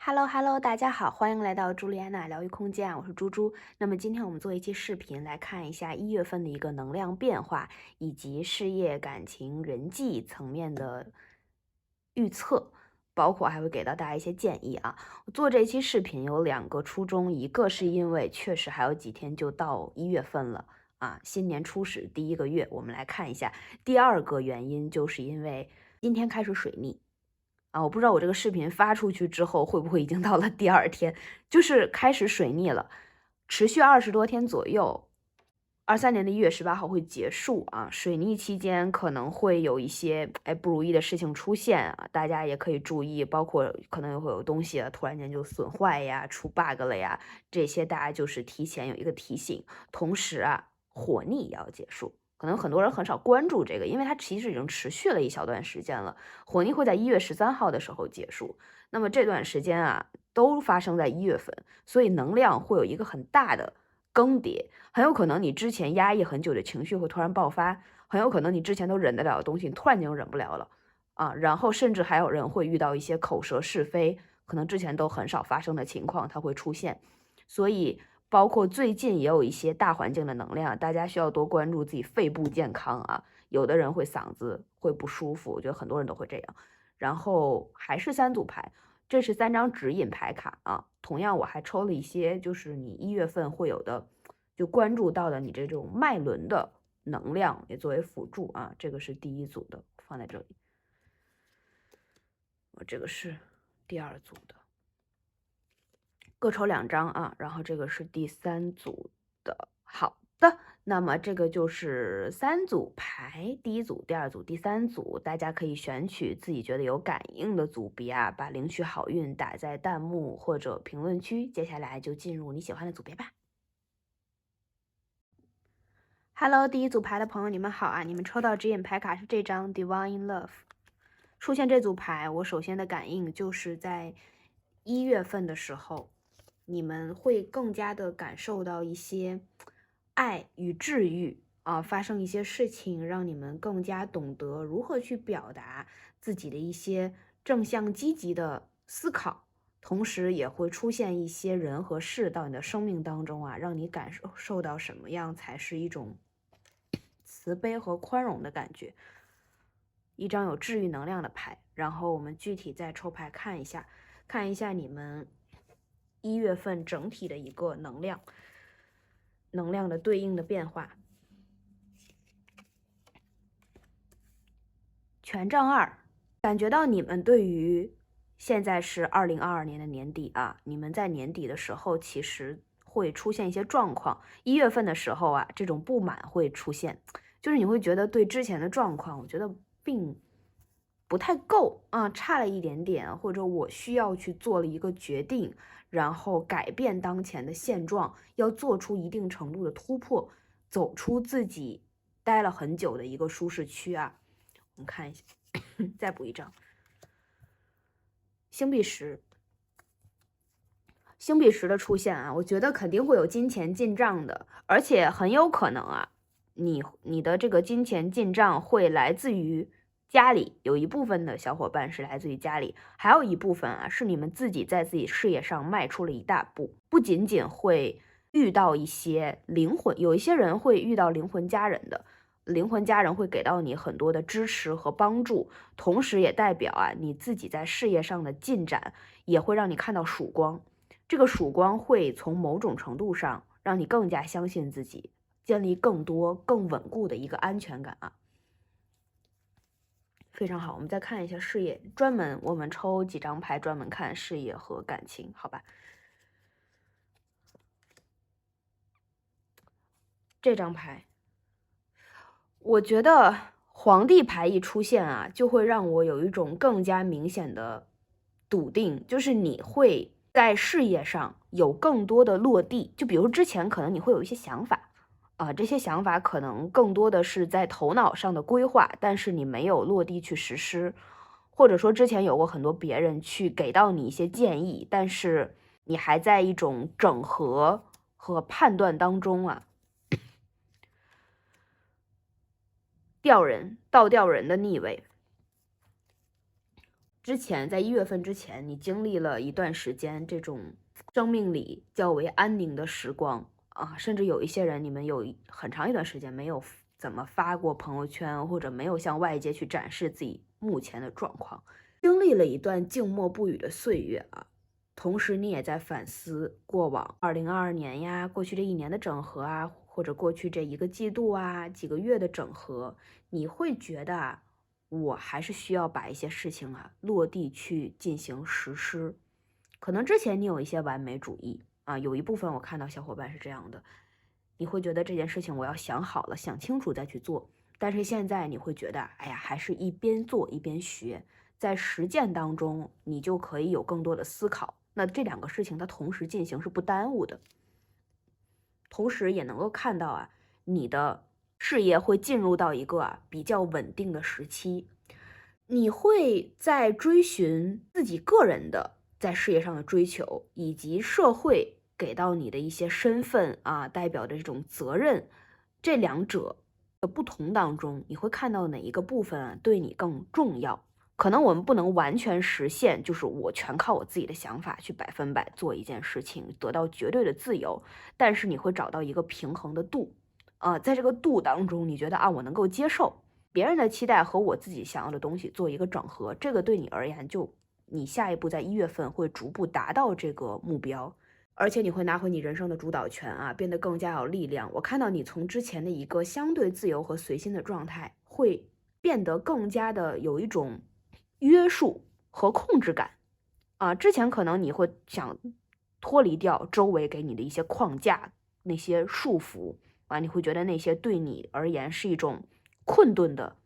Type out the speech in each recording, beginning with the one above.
Hello Hello，大家好，欢迎来到朱莉安娜疗愈空间，我是猪猪。那么今天我们做一期视频来看一下1月份的一个能量变化，以及事业、感情、人际层面的预测，包括还会给到大家一些建议啊。我做这期视频有2个初衷，一个是因为确实还有几天就到1月份了啊，新年初始第1个月，我们来看一下。第2个原因就是因为今天开始水逆。我不知道我这个视频发出去之后会不会已经到了第2天，就是开始水逆了，持续20多天左右，23年的1月18号会结束啊。水逆期间可能会有一些不如意的事情出现啊，大家也可以注意，包括可能会有东西突然间就损坏呀、出 bug 了呀，这些大家就是提前有一个提醒。同时啊，火逆也要结束。可能很多人很少关注这个，因为它其实已经持续了一小段时间了。火逆会在1月13号的时候结束，那么这段时间啊，都发生在1月份，所以能量会有一个很大的更迭，很有可能你之前压抑很久的情绪会突然爆发，很有可能你之前都忍得了的东西，突然间忍不了了啊，然后甚至还有人会遇到一些口舌是非，可能之前都很少发生的情况，它会出现，所以。包括最近也有一些大环境的能量，大家需要多关注自己肺部健康啊。有的人会嗓子会不舒服，我觉得很多人都会这样。然后还是3组牌，这是3张指引牌卡啊。同样我还抽了一些，就是你1月份会有的，就关注到的你这种脉轮的能量，也作为辅助啊。这个是第1组的，放在这里。我这个是第2组的。各抽2张啊，然后这个是第3组的。好的，那么这个就是3组牌，第1组、第2组、第3组，大家可以选取自己觉得有感应的组别啊，把领取好运打在弹幕或者评论区。接下来就进入你喜欢的组别吧。Hello，第1组牌的朋友，你们好啊！你们抽到指引牌卡是这张 Divine Love。出现这组牌，我首先的感应就是在1月份的时候。你们会更加的感受到一些爱与治愈啊，发生一些事情，让你们更加懂得如何去表达自己的一些正向积极的思考，同时也会出现一些人和事到你的生命当中啊，让你感受到什么样才是一种慈悲和宽容的感觉。一张有治愈能量的牌，然后我们具体再抽牌看一下，看一下你们1月份整体的一个能量的对应的变化。权杖2，感觉到你们对于现在是2022年的年底啊，你们在年底的时候其实会出现一些状况。1月份的时候啊，这种不满会出现，就是你会觉得对之前的状况，我觉得并不太够啊，差了一点点，或者我需要去做了一个决定，然后改变当前的现状，要做出一定程度的突破，走出自己待了很久的一个舒适区啊。我们看一下，再补一张星币10。星币10的出现啊，我觉得肯定会有金钱进账的，而且很有可能啊，你的这个金钱进账会来自于家里，有一部分的小伙伴是来自于家里，还有一部分啊是你们自己在自己事业上迈出了一大步，不仅仅会遇到一些灵魂，有一些人会遇到灵魂家人的。灵魂家人会给到你很多的支持和帮助，同时也代表啊你自己在事业上的进展也会让你看到曙光。这个曙光会从某种程度上让你更加相信自己，建立更多更稳固的一个安全感啊。非常好，我们再看一下事业，我们抽几张牌专门看事业和感情，好吧？这张牌。我觉得皇帝牌一出现啊，就会让我有一种更加明显的笃定，就是你会在事业上有更多的落地。就比如之前可能你会有一些想法啊，这些想法可能更多的是在头脑上的规划，但是你没有落地去实施，或者说之前有过很多别人去给到你一些建议，但是你还在一种整合和判断当中啊。倒吊人的逆位，之前在1月份之前，你经历了一段时间这种生命里较为安宁的时光啊，甚至有一些人，你们有很长一段时间没有怎么发过朋友圈，或者没有向外界去展示自己目前的状况，经历了一段静默不语的岁月啊。同时，你也在反思过往2022年呀，过去这1年的整合啊，或者过去这1个季度啊，几个月的整合，你会觉得啊，我还是需要把一些事情啊落地去进行实施。可能之前你有一些完美主义啊，有一部分我看到小伙伴是这样的，你会觉得这件事情我要想好了、想清楚再去做。但是现在你会觉得，哎呀，还是一边做一边学，在实践当中，你就可以有更多的思考。那这2个事情它同时进行是不耽误的，同时也能够看到啊，你的事业会进入到一个比较稳定的时期，你会在追寻自己个人的在事业上的追求，以及社会给到你的一些身份啊，代表的这种责任，这2者的不同当中，你会看到哪一个部分啊对你更重要？可能我们不能完全实现，就是我全靠我自己的想法去100%做一件事情，得到绝对的自由。但是你会找到一个平衡的度，在这个度当中，你觉得啊，我能够接受别人的期待和我自己想要的东西做一个整合，这个对你而言，就你下一步在1月份会逐步达到这个目标，而且你会拿回你人生的主导权啊，变得更加有力量。我看到你从之前的一个相对自由和随心的状态，会变得更加的有一种约束和控制感啊。之前可能你会想脱离掉周围给你的一些框架、那些束缚啊，你会觉得那些对你而言是一种困顿的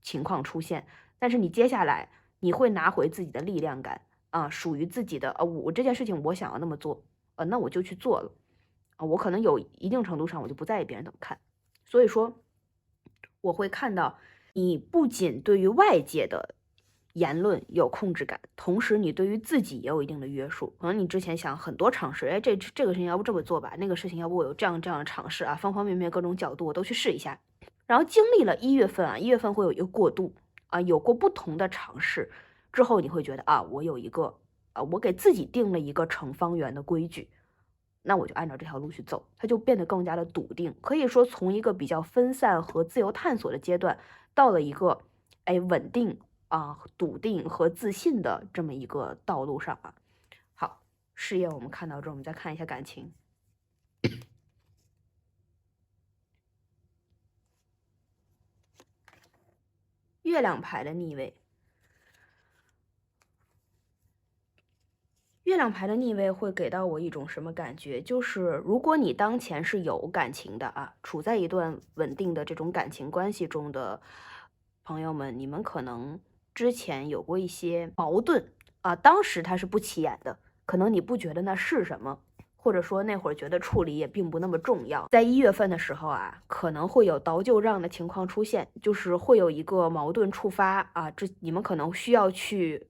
情况出现。但是你接下来你会拿回自己的力量感啊，属于自己的我这件事情我想要那么做，那我就去做了啊。我可能有一定程度上我就不在意别人怎么看，所以说我会看到你不仅对于外界的言论有控制感，同时你对于自己也有一定的约束。可能你之前想很多尝试，哎，这个事情要不这么做吧，那个事情要不我有这样的尝试啊，方方面面各种角度我都去试一下。然后经历了1月份啊，1月份会有一个过渡啊，有过不同的尝试之后，你会觉得啊，我有一个我给自己定了一个成方圆的规矩，那我就按照这条路去走，它就变得更加的笃定。可以说从一个比较分散和自由探索的阶段，到了一个稳定啊、笃定和自信的这么一个道路上啊。好，事业我们看到这儿，我们再看一下感情。月亮牌的逆位，月亮牌的逆位会给到我一种什么感觉？就是如果你当前是有感情的啊，处在一段稳定的这种感情关系中的朋友们，你们可能之前有过一些矛盾啊，当时它是不起眼的，可能你不觉得那是什么，或者说那会儿觉得处理也并不那么重要。在1月份的时候啊，可能会有倒就让的情况出现，就是会有一个矛盾触发啊，你们可能需要去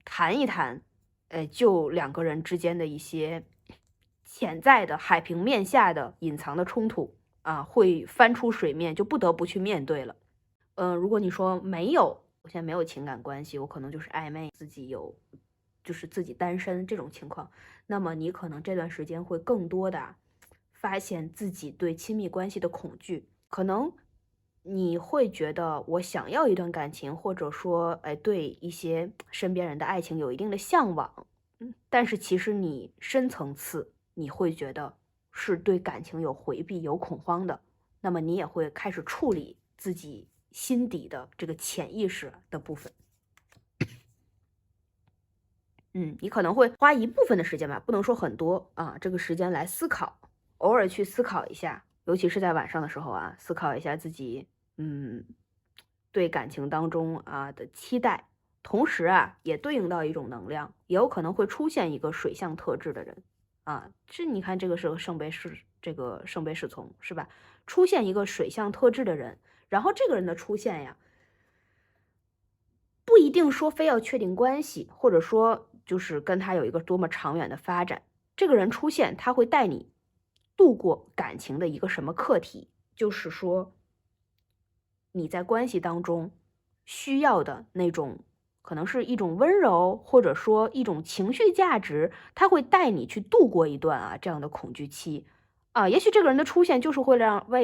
谈一谈。就2个人之间的一些潜在的海平面下的隐藏的冲突啊，会翻出水面，就不得不去面对了。如果你说没有，我现在没有情感关系，我可能就是暧昧，就是自己单身这种情况，那么你可能这段时间会更多的发现自己对亲密关系的恐惧，可能你会觉得我想要一段感情，或者说，对一些身边人的爱情有一定的向往，但是其实你深层次你会觉得是对感情有回避、有恐慌的，那么你也会开始处理自己心底的这个潜意识的部分。你可能会花一部分的时间吧，不能说很多啊，这个时间来思考，偶尔去思考一下，尤其是在晚上的时候啊，思考一下自己，对感情当中啊的期待，同时啊，也对应到一种能量，也有可能会出现一个水象特质的人啊，你看这个是这个圣杯侍从是吧？出现一个水象特质的人，然后这个人的出现呀。不一定说非要确定关系，或者说就是跟他有一个多么长远的发展。这个人出现，他会带你度过感情的一个什么课题？就是说你在关系当中需要的那种可能是一种温柔，或者说一种情绪价值，它会带你去度过一段这样的恐惧期。也许这个人的出现就是为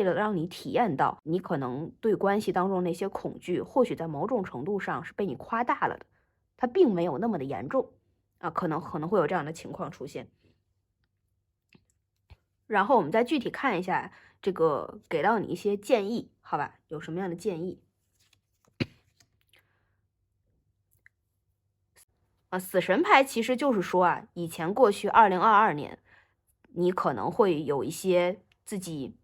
了让你体验到，你可能对关系当中那些恐惧，或许在某种程度上是被你夸大了的，它并没有那么的严重可能会有这样的情况出现。然后我们再具体看一下这个给到你一些建议，好吧？有什么样的建议？死神牌其实就是说以前过去2022年，你可能会有一些自己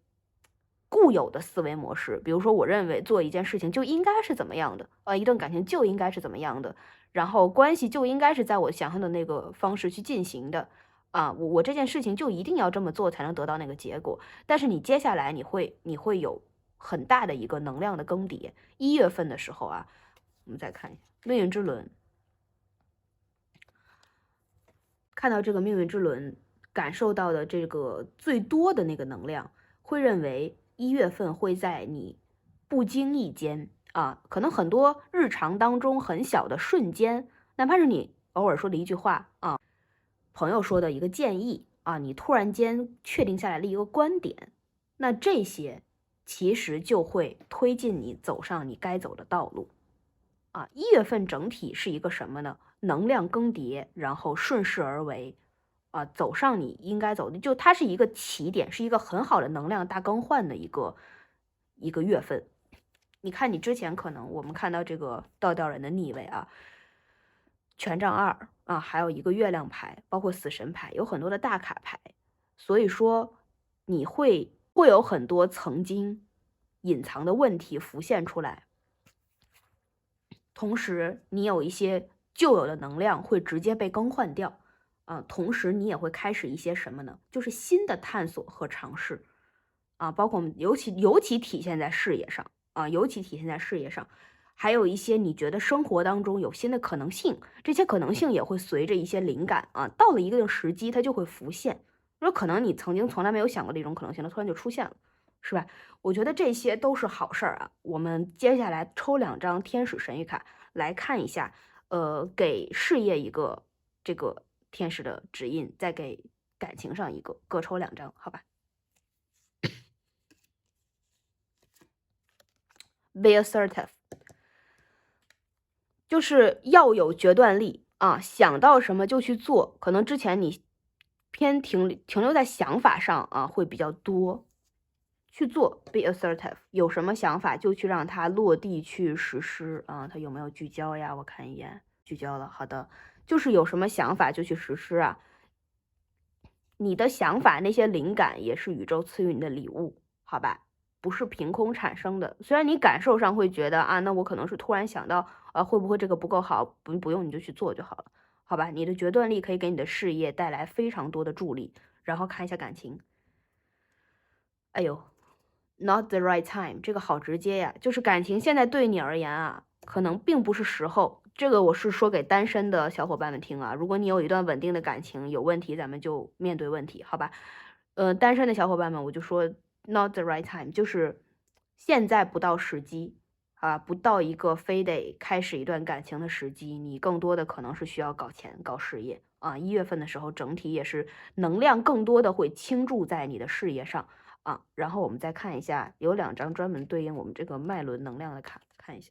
固有的思维模式，比如说我认为做一件事情就应该是怎么样的，一段感情就应该是怎么样的，然后关系就应该是在我想象的那个方式去进行的。我这件事情就一定要这么做才能得到那个结果。但是你接下来你会有很大的一个能量的更迭。1月份的时候我们再看一下命运之轮，看到这个命运之轮，感受到的这个最多的那个能量，会认为1月份会在你不经意间可能很多日常当中很小的瞬间，哪怕是你偶尔说的一句话朋友说的一个建议你突然间确定下来了一个观点，那这些其实就会推进你走上你该走的道路1月份整体是一个什么呢？能量更迭，然后顺势而为走上你应该走的，就它是一个起点，是一个很好的能量大更换的一个月份。你看，你之前可能我们看到这个倒吊人的逆位权杖2还有一个月亮牌，包括死神牌，有很多的大卡牌，所以说你会有很多曾经隐藏的问题浮现出来，同时你有一些旧有的能量会直接被更换掉同时你也会开始一些什么呢？就是新的探索和尝试包括我们尤其体现在事业上尤其体现在事业上，还有一些你觉得生活当中有新的可能性，这些可能性也会随着一些灵感到了一个时机，它就会浮现。说可能你曾经从来没有想过的一种可能性，它突然就出现了，是吧？我觉得这些都是好事儿我们接下来抽2张天使神谕卡来看一下，给事业一个这个天使的指引，再给感情上一个，各抽2张，好吧？Be assertive，就是要有决断力想到什么就去做。可能之前你偏停留在想法上会比较多。去做 be assertive， 有什么想法就去让它落地去实施它有没有聚焦呀？我看一眼，聚焦了，好的，就是有什么想法就去实施你的想法那些灵感也是宇宙赐予你的礼物，好吧？不是凭空产生的。虽然你感受上会觉得那我可能是突然想到会不会这个不够好，不用你就去做就好了，好吧？你的决断力可以给你的事业带来非常多的助力。然后看一下感情，哎呦。Not the right time， 这个好直接呀，就是感情现在对你而言可能并不是时候。这个我是说给单身的小伙伴们听如果你有一段稳定的感情有问题，咱们就面对问题，好吧？单身的小伙伴们，我就说 not the right time， 就是现在不到时机不到一个非得开始一段感情的时机，你更多的可能是需要搞钱、搞事业1月份的时候，整体也是能量更多的会倾注在你的事业上。然后我们再看一下，有2张专门对应我们这个脉轮能量的卡，看一下。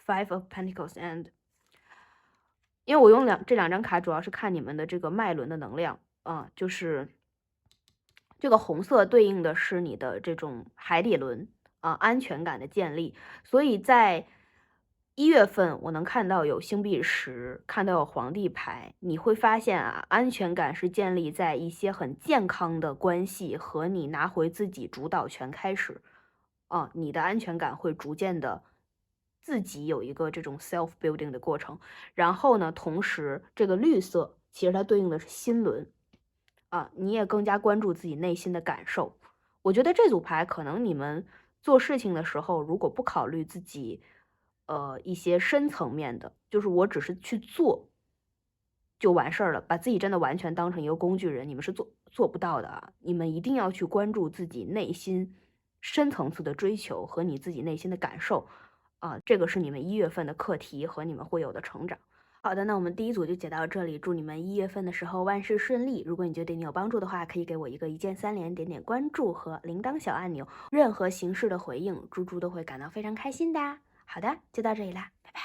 Five of Pentacles and， 因为我用这两张卡主要是看你们的这个脉轮的能量就是这个红色对应的是你的这种海底轮安全感的建立，所以在1月份我能看到有星币10，看到有皇帝牌，你会发现安全感是建立在一些很健康的关系和你拿回自己主导权开始你的安全感会逐渐的自己有一个这种 self building 的过程。然后呢，同时这个绿色其实它对应的是心轮你也更加关注自己内心的感受。我觉得这组牌可能你们做事情的时候，如果不考虑自己一些深层面的，就是我只是去做就完事儿了，把自己真的完全当成一个工具人，你们是做不到的你们一定要去关注自己内心深层次的追求和你自己内心的感受啊，这个是你们1月份的课题和你们会有的成长。好的，那我们第一组就解到这里，祝你们1月份的时候万事顺利。如果你觉得对你有帮助的话，可以给我一个一键3连，点点关注和铃铛小按钮，任何形式的回应，猪猪都会感到非常开心的。好的，就到这里啦，拜拜。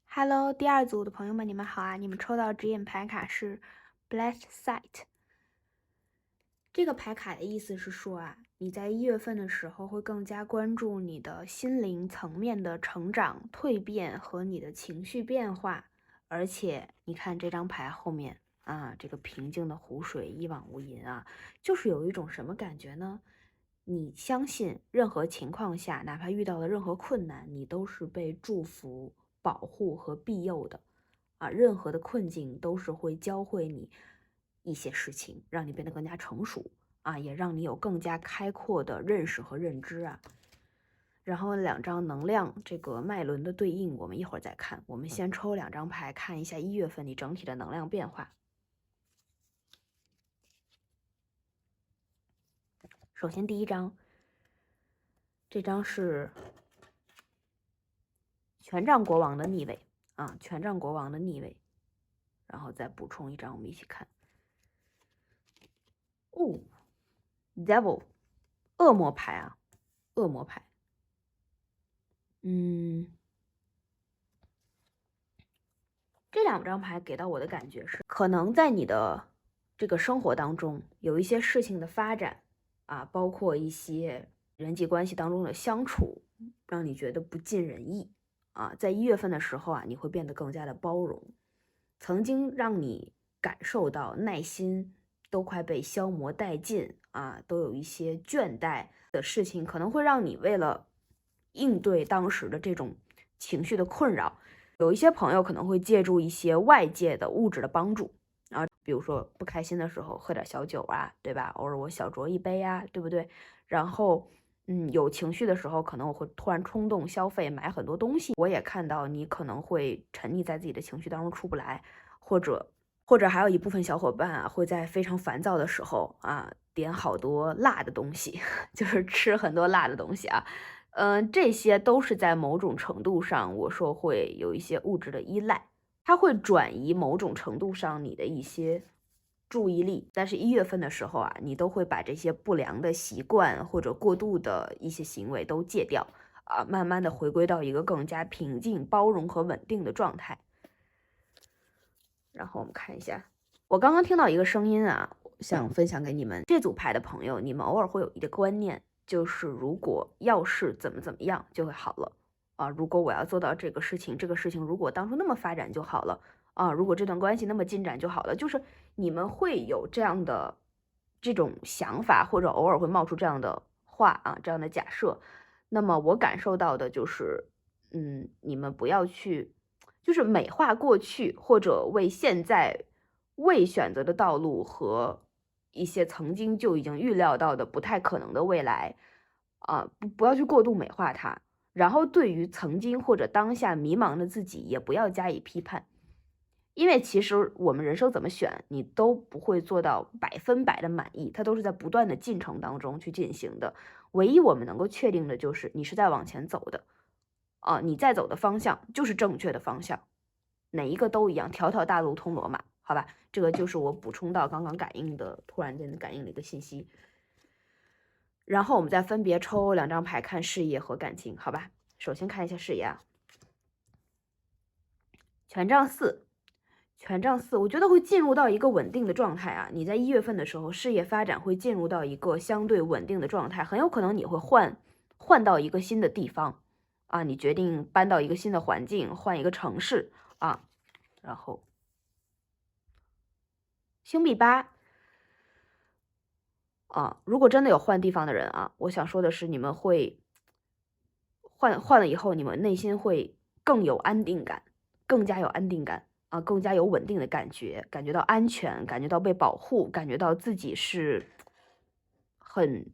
Hello，第2组的朋友们，你们好啊！你们抽到指引牌卡是 Blessed Sight。这个牌卡的意思是说啊，你在1月份的时候会更加关注你的心灵层面的成长、蜕变和你的情绪变化。而且你看这张牌后面啊，这个平静的湖水一望无垠啊，就是有一种什么感觉呢？你相信任何情况下，哪怕遇到了任何困难，你都是被祝福、保护和庇佑的啊！任何的困境都是会教会你一些事情，让你变得更加成熟啊，也让你有更加开阔的认识和认知啊。然后2张能量这个脉轮的对应，我们一会儿再看。我们先抽2张牌，看一下1月份你整体的能量变化。首先第1张，这张是权杖国王的逆位啊，权杖国王的逆位。然后再补充1张，我们一起看。哦 ，Devil， 恶魔牌啊，恶魔牌。这2张牌给到我的感觉是，可能在你的这个生活当中有一些事情的发展啊，包括一些人际关系当中的相处，让你觉得不尽人意啊。在1月份的时候啊，你会变得更加的包容。曾经让你感受到耐心都快被消磨殆尽啊，都有一些倦怠的事情，可能会让你为了应对当时的这种情绪的困扰，有一些朋友可能会借助一些外界的物质的帮助啊，比如说不开心的时候喝点小酒啊，对吧？偶尔我小酌一杯啊，对不对？然后有情绪的时候，可能我会突然冲动消费，买很多东西。我也看到你可能会沉溺在自己的情绪当中出不来，或者还有一部分小伙伴啊，会在非常烦躁的时候啊，点好多辣的东西，就是吃很多辣的东西啊。这些都是在某种程度上，我说会有一些物质的依赖，它会转移某种程度上你的一些注意力。但是1月份的时候啊，你都会把这些不良的习惯或者过度的一些行为都戒掉啊，慢慢的回归到一个更加平静、包容和稳定的状态。然后我们看一下，我刚刚听到一个声音啊，想分享给你们。这组牌的朋友，你们偶尔会有一个观念，就是如果要是怎么样就会好了啊。如果我要做到这个事情，这个事情如果当初那么发展就好了啊。如果这段关系那么进展就好了，就是你们会有这样的这种想法，或者偶尔会冒出这样的话啊，这样的假设。那么我感受到的就是，你们不要去。就是美化过去，或者为现在未选择的道路和一些曾经就已经预料到的不太可能的未来啊，不要去过度美化它。然后对于曾经或者当下迷茫的自己，也不要加以批判，因为其实我们人生怎么选，你都不会做到100%的满意，它都是在不断的进程当中去进行的。唯一我们能够确定的就是你是在往前走的。你在走的方向就是正确的方向，哪一个都一样，条条大路通罗马，好吧？这个就是我补充到刚刚感应的，突然间的感应的一个信息。然后我们再分别抽2张牌看事业和感情，好吧？首先看一下事业啊，权杖4，权杖4，我觉得会进入到一个稳定的状态啊。你在1月份的时候，事业发展会进入到一个相对稳定的状态，很有可能你会换到一个新的地方。啊，你决定搬到一个新的环境，换一个城市啊，然后星币8啊，如果真的有换地方的人啊，我想说的是，你们会换了以后，你们内心会更有安定感，更加有安定感啊，更加有稳定的感觉，感觉到安全，感觉到被保护，感觉到自己是很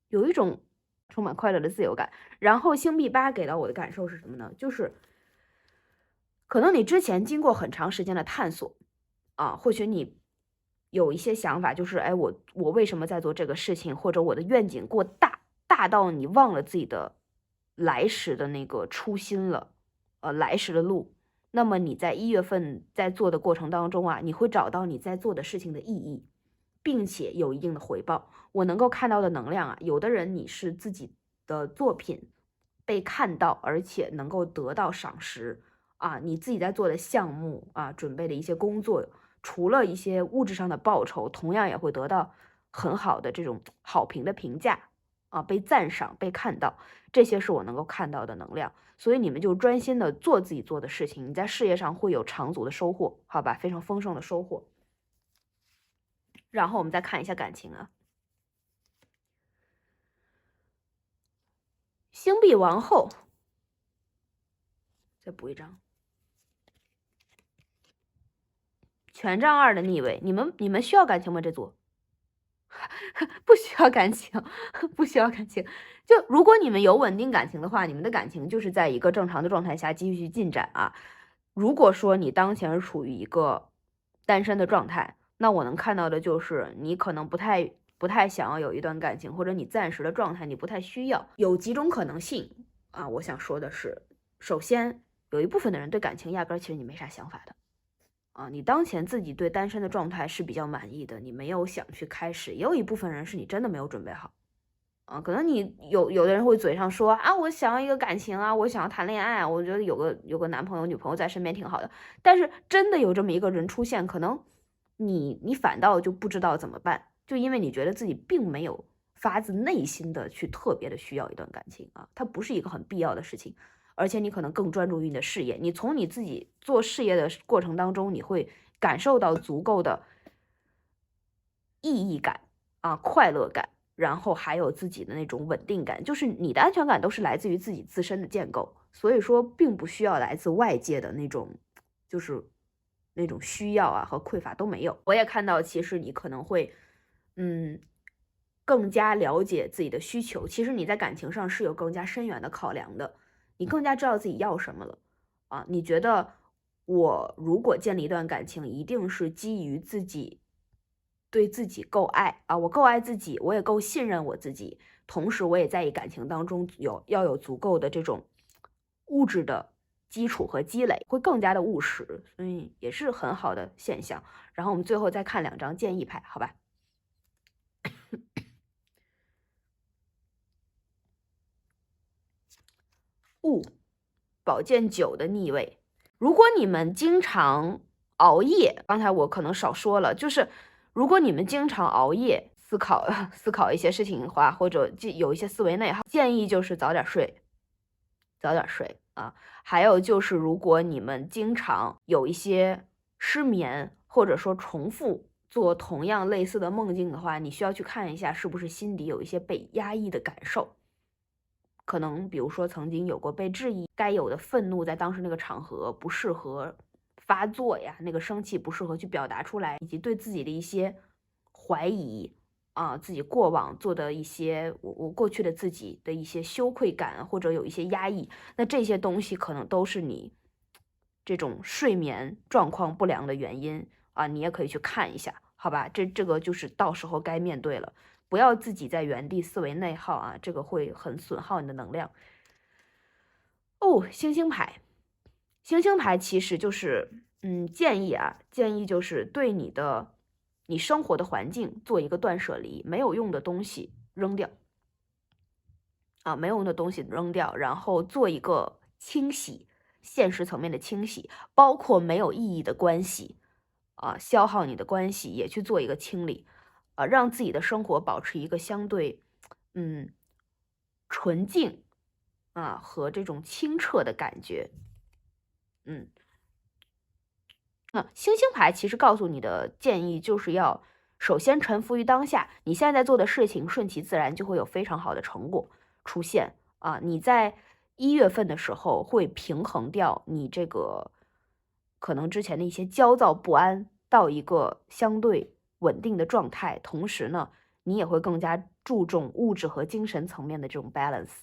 有一种充满快乐的自由感。然后星币8给到我的感受是什么呢？就是可能你之前经过很长时间的探索啊，或许你有一些想法，就是哎，我为什么在做这个事情，或者我的愿景过大大到你忘了自己的来时的那个初心了，来时的路。那么你在1月份在做的过程当中啊，你会找到你在做的事情的意义，并且有一定的回报。我能够看到的能量啊，有的人你是自己的作品被看到，而且能够得到赏识啊，你自己在做的项目啊，准备的一些工作，除了一些物质上的报酬，同样也会得到很好的这种好评的评价啊，被赞赏、被看到，这些是我能够看到的能量。所以你们就专心的做自己做的事情，你在事业上会有长足的收获，好吧，非常丰盛的收获。然后我们再看一下感情啊，星币王后，再补一张，权杖2的逆位，你们需要感情吗？这组不需要感情，不需要感情。就如果你们有稳定感情的话，你们的感情就是在一个正常的状态下继续去进展啊。如果说你当前是处于一个单身的状态，那我能看到的就是你可能不太想要有一段感情，或者你暂时的状态你不太需要。有几种可能性啊，我想说的是，首先有一部分的人对感情压根其实你没啥想法的。啊，你当前自己对单身的状态是比较满意的，你没有想去开始，也有一部分人是你真的没有准备好。啊，可能你有的人会嘴上说啊，我想要一个感情啊，我想要谈恋爱啊，我觉得有个男朋友女朋友在身边挺好的。但是真的有这么一个人出现，可能你反倒就不知道怎么办，就因为你觉得自己并没有发自内心的去特别的需要一段感情啊，它不是一个很必要的事情。而且你可能更专注于你的事业，你从你自己做事业的过程当中，你会感受到足够的意义感啊、快乐感，然后还有自己的那种稳定感，就是你的安全感都是来自于自己自身的建构，所以说并不需要来自外界的那种，就是那种需要啊和匮乏都没有。我也看到，其实你可能会，更加了解自己的需求，其实你在感情上是有更加深远的考量的。你更加知道自己要什么了啊？你觉得我如果建立一段感情，一定是基于自己对自己够爱啊，我够爱自己，我也够信任我自己，同时我也在感情当中要有足够的这种物质的基础和积累，会更加的务实，所以也是很好的现象。然后我们最后再看2张建议牌，好吧？宝剑9的逆位。如果你们经常熬夜，刚才我可能少说了，就是如果你们经常熬夜思考一些事情的话，或者有一些思维内耗，建议就是早点睡，早点睡啊。还有就是，如果你们经常有一些失眠，或者说重复做同样类似的梦境的话，你需要去看一下是不是心底有一些被压抑的感受。可能比如说曾经有过被质疑，该有的愤怒在当时那个场合不适合发作呀，那个生气不适合去表达出来，以及对自己的一些怀疑啊，自己过往做的一些我过去的自己的一些羞愧感，或者有一些压抑，那这些东西可能都是你这种睡眠状况不良的原因啊，你也可以去看一下，好吧？这个就是到时候该面对了。不要自己在原地思维内耗啊，这个会很损耗你的能量。哦，星星牌，星星牌其实就是，建议就是对你生活的环境做一个断舍离，没有用的东西扔掉啊，没有用的东西扔掉，然后做一个清洗，现实层面的清洗，包括没有意义的关系啊，消耗你的关系也去做一个清理。让自己的生活保持一个相对，纯净啊和这种清澈的感觉。那星星牌其实告诉你的建议就是要首先臣服于当下，你现在在做的事情顺其自然，就会有非常好的成果出现啊。你在1月份的时候会平衡掉你这个可能之前的一些焦躁不安，到一个相对稳定的状态，同时呢，你也会更加注重物质和精神层面的这种 balance，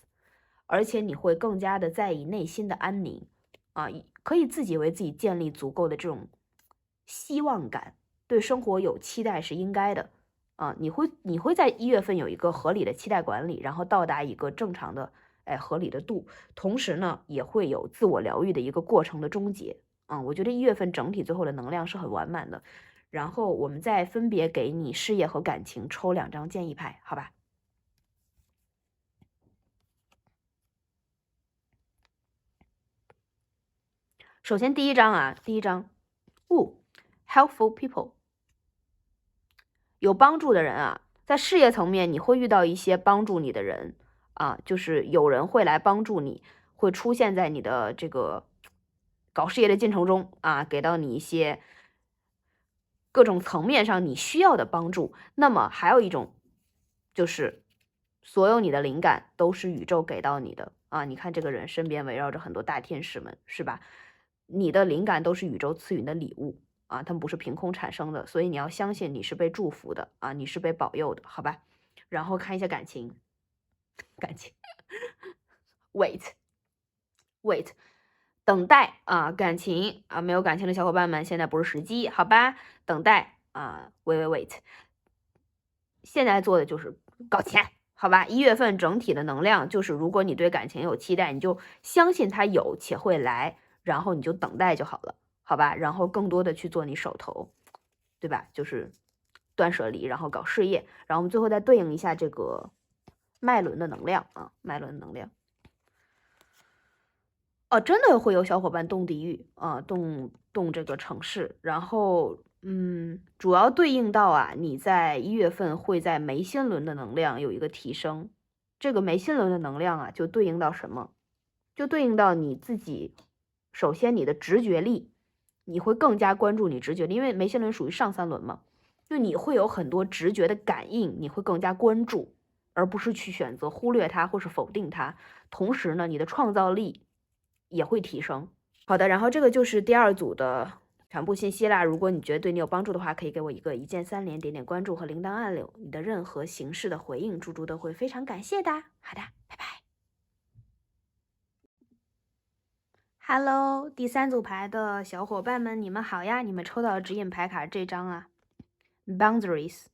而且你会更加的在意内心的安宁啊，可以自己为自己建立足够的这种希望感，对生活有期待是应该的你会在1月份有一个合理的期待管理，然后到达一个正常的合理的度，同时呢也会有自我疗愈的一个过程的终结。我觉得1月份整体最后的能量是很完满的。然后我们再分别给你事业和感情抽2张建议牌，好吧？首先第一张helpful people， 有帮助的人啊，在事业层面你会遇到一些帮助你的人啊，就是有人会来帮助你，会出现在你的这个搞事业的进程中啊，给到你一些各种层面上你需要的帮助。那么还有一种就是所有你的灵感都是宇宙给到你的啊，你看这个人身边围绕着很多大天使们，是吧？你的灵感都是宇宙赐予的礼物啊，他们不是凭空产生的，所以你要相信你是被祝福的啊，你是被保佑的，好吧？然后看一下感情，wait，等待啊，感情啊，没有感情的小伙伴们，现在不是时机，好吧？等待啊，wait，现在做的就是搞钱。好吧，1月份整体的能量就是，如果你对感情有期待，你就相信它有且会来，然后你就等待就好了，好吧？然后更多的去做你手头，对吧？就是断舍离，然后搞事业，然后我们最后再对应一下这个脉轮的能量啊，脉轮能量。哦，真的会有小伙伴动地狱啊，动这个城市，然后主要对应到啊，你在1月份会在眉心轮的能量有一个提升。这个眉心轮的能量啊，就对应到什么？就对应到你自己，首先你的直觉力，你会更加关注你直觉力，因为眉心轮属于上3轮嘛，就你会有很多直觉的感应，你会更加关注，而不是去选择忽略它或是否定它。同时呢，你的创造力也会提升。好的，然后这个就是第2组的全部信息啦。如果你觉得对你有帮助的话，可以给我一个一键3连，点点关注和铃铛按钮。你的任何形式的回应，猪猪都会非常感谢的。好的，拜拜。Hello，第3组牌的小伙伴们，你们好呀！你们抽到的指引牌卡这张啊，Boundaries。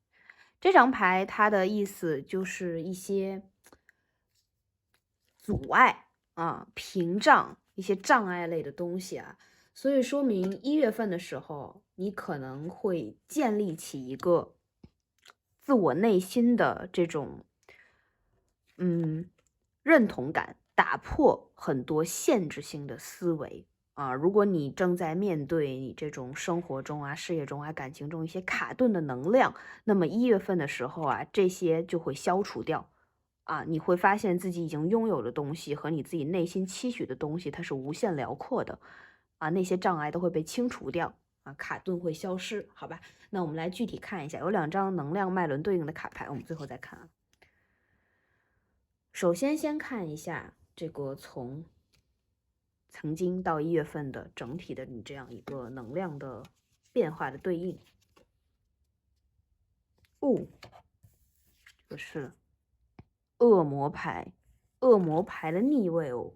这张牌它的意思就是一些阻碍啊、屏障、一些障碍类的东西啊。所以说明1月份的时候，你可能会建立起一个自我内心的这种认同感，打破很多限制性的思维啊。如果你正在面对你这种生活中啊、事业中啊、感情中一些卡顿的能量，那么1月份的时候啊，这些就会消除掉啊。你会发现自己已经拥有的东西和你自己内心期许的东西，它是无限辽阔的啊。那些障碍都会被清除掉啊，卡顿会消失，好吧？那我们来具体看一下，有2张能量脉轮对应的卡牌，我们最后再看啊。首先，先看一下这个从曾经到1月份的整体的你这样一个能量的变化的对应。这是恶魔牌，恶魔牌的逆位哦。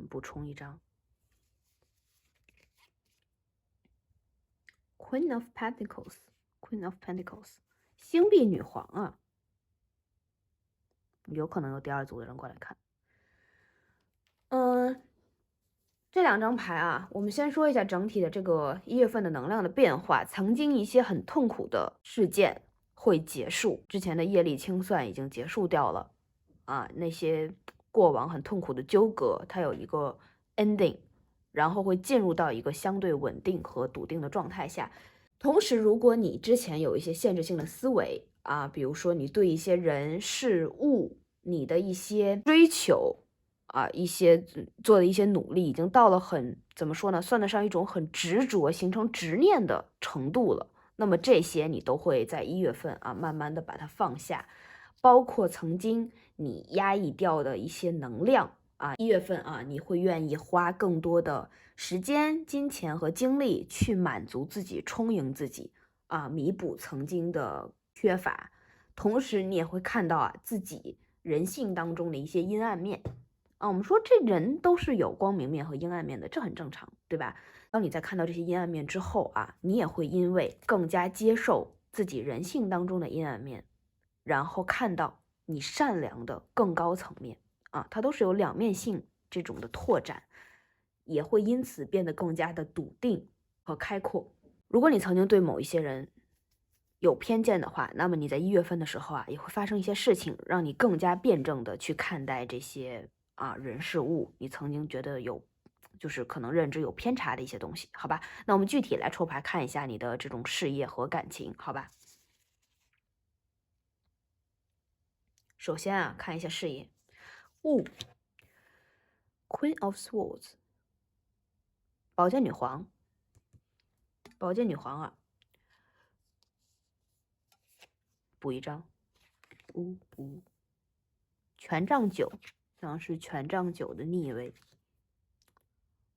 补充一张 Queen of Pentacles，Queen of Pentacles， 星币女皇啊。有可能有第2组的人过来看。这2张牌啊，我们先说一下整体的这个1月份的能量的变化。曾经一些很痛苦的事件会结束，之前的业力清算已经结束掉了啊，那些过往很痛苦的纠葛，它有一个 ending， 然后会进入到一个相对稳定和笃定的状态下。同时，如果你之前有一些限制性的思维啊，比如说你对一些人事物，你的一些追求啊，一些做的一些努力，已经到了怎么说呢，算得上一种很执着、形成执念的程度了。那么这些你都会在1月份啊，慢慢的把它放下，包括曾经你压抑掉的一些能量啊，1月份啊，你会愿意花更多的时间、金钱和精力去满足自己、充盈自己啊，弥补曾经的缺乏。同时，你也会看到啊，自己人性当中的一些阴暗面啊。我们说这人都是有光明面和阴暗面的，这很正常，对吧？当你在看到这些阴暗面之后啊，你也会因为更加接受自己人性当中的阴暗面，然后看到你善良的更高层面啊，它都是有两面性这种的拓展，也会因此变得更加的笃定和开阔。如果你曾经对某一些人有偏见的话，那么你在1月份的时候啊，也会发生一些事情，让你更加辩证的去看待这些人事物，你曾经觉得就是可能认知有偏差的一些东西，好吧？那我们具体来抽牌看一下你的这种事业和感情，好吧？首先啊，看一下事业。Queen of Swords， 宝剑女皇，宝剑女皇啊，补一张。权杖9，像是权杖9的逆位，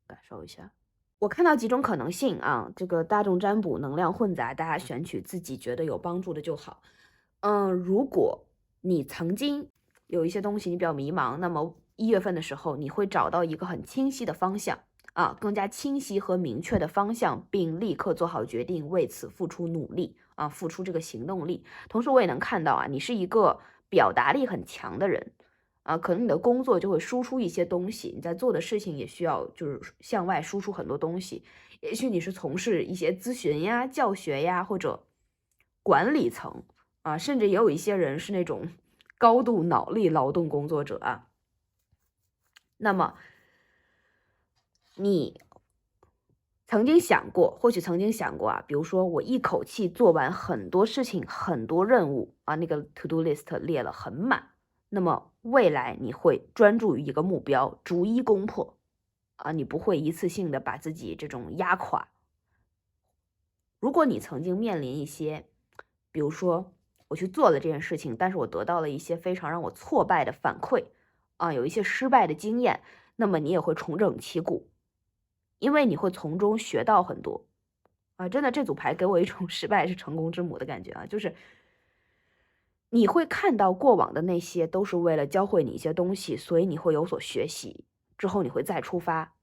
感受一下。我看到几种可能性啊，这个大众占卜能量混杂，大家选取自己觉得有帮助的就好。如果你曾经有一些东西你比较迷茫，那么1月份的时候你会找到一个很清晰的方向啊，更加清晰和明确的方向，并立刻做好决定，为此付出努力啊，付出这个行动力。同时我也能看到啊，你是一个表达力很强的人。可能你的工作就会输出一些东西，你在做的事情也需要就是向外输出很多东西。也许你是从事一些咨询呀、教学呀，或者管理层啊，甚至也有一些人是那种高度脑力劳动工作者啊。那么你曾经想过，或许曾经想过啊，比如说我一口气做完很多事情、很多任务啊，那个 to do list 列了很满。那么未来你会专注于一个目标，逐一攻破啊，你不会一次性的把自己这种压垮。如果你曾经面临一些，比如说我去做了这件事情，但是我得到了一些非常让我挫败的反馈啊，有一些失败的经验，那么你也会重整旗鼓，因为你会从中学到很多啊。真的，这组牌给我一种失败是成功之母的感觉啊，就是你会看到过往的那些都是为了教会你一些东西，所以你会有所学习，之后你会再出发。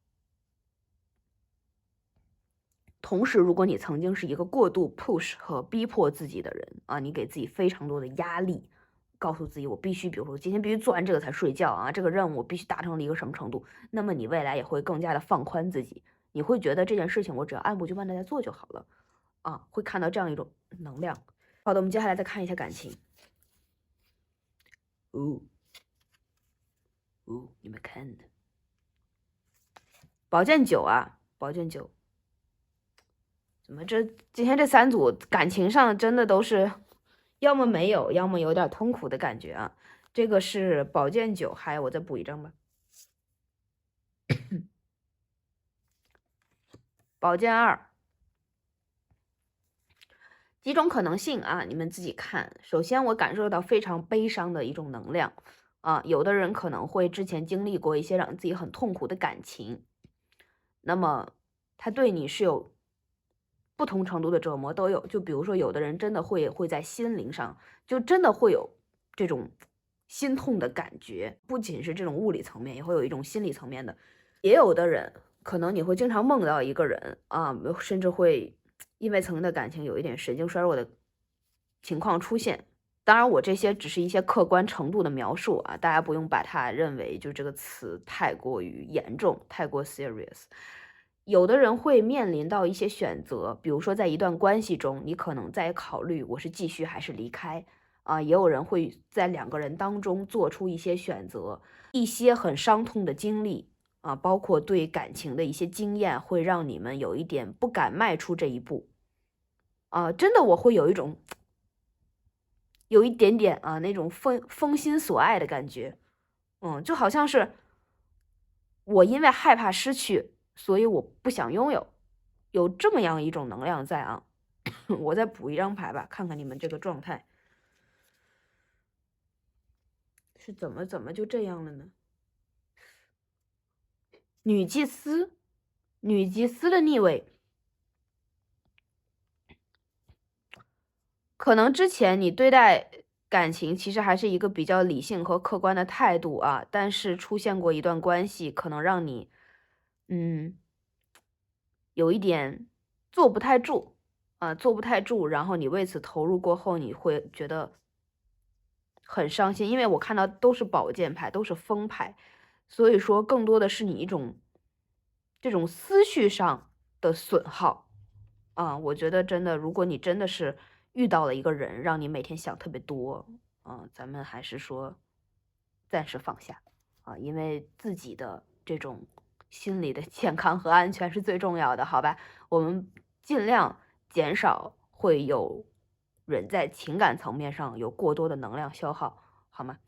同时，如果你曾经是一个过度 push 和逼迫自己的人啊，你给自己非常多的压力，告诉自己我必须，比如说今天必须做完这个才睡觉啊，这个任务我必须达成了一个什么程度，那么你未来也会更加的放宽自己，你会觉得这件事情我只要按部就班的在做就好了啊，会看到这样一种能量。好的，我们接下来再看一下感情。你们看的宝剑9啊，宝剑9，怎么今天这3组感情上真的都是要么没有，要么有点痛苦的感觉啊。这个是宝剑9，还有我再补一张吧。宝剑2，几种可能性啊，你们自己看。首先，我感受到非常悲伤的一种能量啊，有的人可能会之前经历过一些让自己很痛苦的感情，那么他对你是有不同程度的折磨都有。就比如说，有的人真的会在心灵上，就真的会有这种心痛的感觉，不仅是这种物理层面，也会有一种心理层面的。也有的人可能你会经常梦到一个人啊，甚至会因为曾经的感情有一点神经衰弱的情况出现。当然，我这些只是一些客观程度的描述啊，大家不用把它认为就这个词太过于严重，太过 serious。有的人会面临到一些选择，比如说在一段关系中，你可能在考虑我是继续还是离开啊。也有人会在2个人当中做出一些选择，一些很伤痛的经历啊，包括对感情的一些经验，会让你们有一点不敢迈出这一步啊。真的，我会有一点点啊那种封心所爱的感觉，就好像是我因为害怕失去，所以我不想拥有，有这么样一种能量在啊。我再补一张牌吧，看看你们这个状态是怎么就这样了呢？女祭司的逆位。可能之前你对待感情其实还是一个比较理性和客观的态度啊，但是出现过一段关系，可能让你，有一点坐不太住坐不太住，然后你为此投入过后，你会觉得很伤心，因为我看到都是宝剑牌，都是风牌，所以说更多的是你一种这种思绪上的损耗。我觉得真的，如果你真的是遇到了一个人，让你每天想特别多，咱们还是说暂时放下因为自己的这种心理的健康和安全是最重要的，好吧？我们尽量减少会有人在情感层面上有过多的能量消耗，好吗？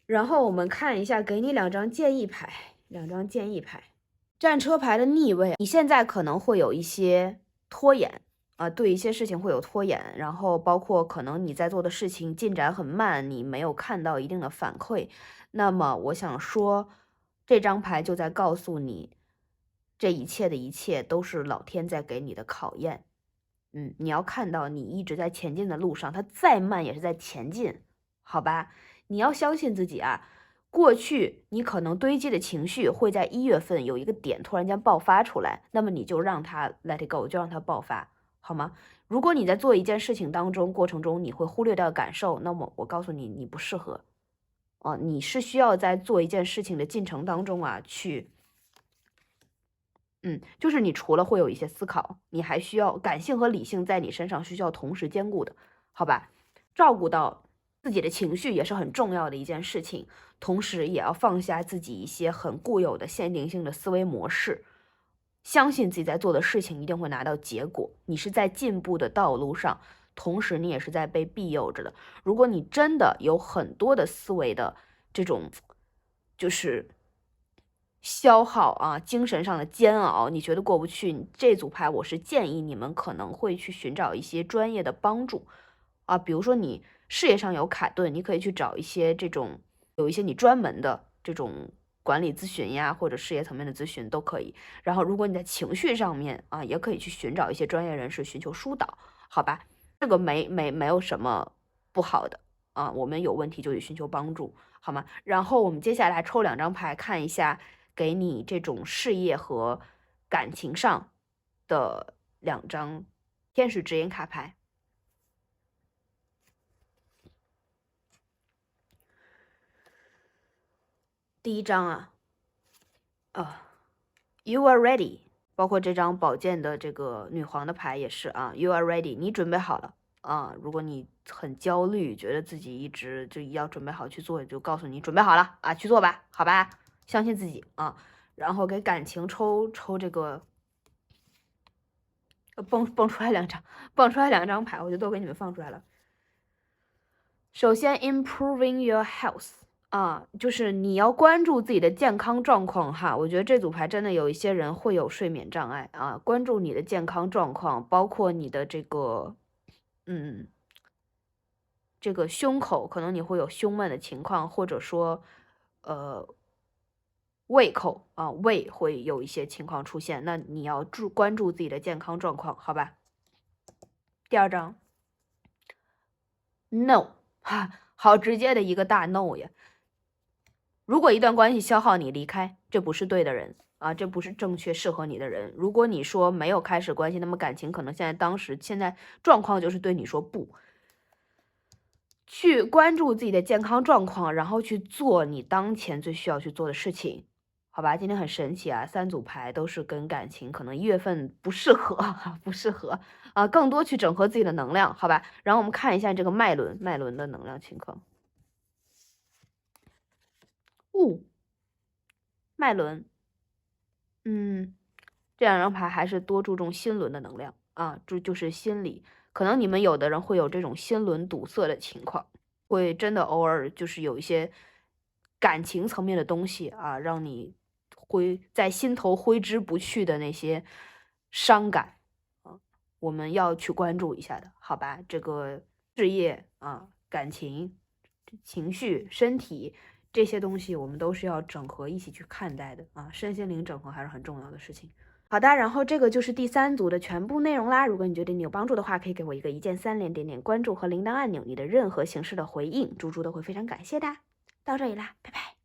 然后我们看一下，给你2张建议牌，战车牌的逆位，你现在可能会有一些拖延对一些事情会有拖延，然后包括可能你在做的事情进展很慢，你没有看到一定的反馈。那么我想说，这张牌就在告诉你，这一切的一切都是老天在给你的考验。你要看到你一直在前进的路上，它再慢也是在前进，好吧？你要相信自己啊。过去你可能堆积的情绪会在1月份有一个点突然间爆发出来，那么你就让它 let it go，就让它爆发，好吗？如果你在做一件事情过程中你会忽略掉感受，那么我告诉你，你不适合你是需要在做一件事情的进程当中去就是你除了会有一些思考，你还需要感性和理性在你身上需要同时兼顾的，好吧？照顾到自己的情绪也是很重要的一件事情，同时也要放下自己一些很固有的限定性的思维模式，相信自己在做的事情一定会拿到结果，你是在进步的道路上，同时你也是在被庇佑着的。如果你真的有很多的思维的这种就是消耗精神上的煎熬，你觉得过不去，这组牌我是建议你们可能会去寻找一些专业的帮助比如说你事业上有卡顿，你可以去找一些有一些你专门的这种管理咨询呀，或者事业层面的咨询都可以。然后如果你在情绪上面也可以去寻找一些专业人士寻求疏导，好吧？这个没有什么不好的我们有问题就得寻求帮助，好吗？然后我们接下来抽2张牌，看一下给你这种事业和感情上的2张天使指引卡牌。第一张You are ready， 包括这张宝剑的这个女皇的牌也是You are ready， 你准备好了如果你很焦虑，觉得自己一直就要准备好去做，就告诉你准备好了去做吧，好吧，相信自己然后给感情抽这个蹦出来2张牌，我就都给你们放出来了。首先 improving your health就是你要关注自己的健康状况我觉得这组牌真的有一些人会有睡眠障碍关注你的健康状况，包括你的这个这个胸口可能你会有胸闷的情况，或者说胃口胃会有一些情况出现，那你要关注自己的健康状况，好吧？第二张 No 好直接的一个大 no 呀！如果一段关系消耗你离开，这不是对的人这不是正确适合你的人。如果你说没有开始关系，那么感情可能现在状况就是对你说不。去关注自己的健康状况，然后去做你当前最需要去做的事情，好吧？今天很神奇3组牌都是跟感情可能1月份不适合不适合更多去整合自己的能量，好吧？然后我们看一下这个脉轮的能量情况。脉轮这2张牌还是多注重心轮的能量就是心理，可能你们有的人会有这种心轮堵塞的情况，会真的偶尔就是有一些感情层面的东西让你会在心头挥之不去的那些伤感我们要去关注一下的，好吧？这个事业感情、情绪、身体这些东西，我们都是要整合一起去看待的身心灵整合还是很重要的事情。好的，然后这个就是第3组的全部内容啦。如果你觉得你有帮助的话，可以给我一个一键3连，点点关注和铃铛按钮，你的任何形式的回应，猪猪都会非常感谢的。到这里啦，拜拜。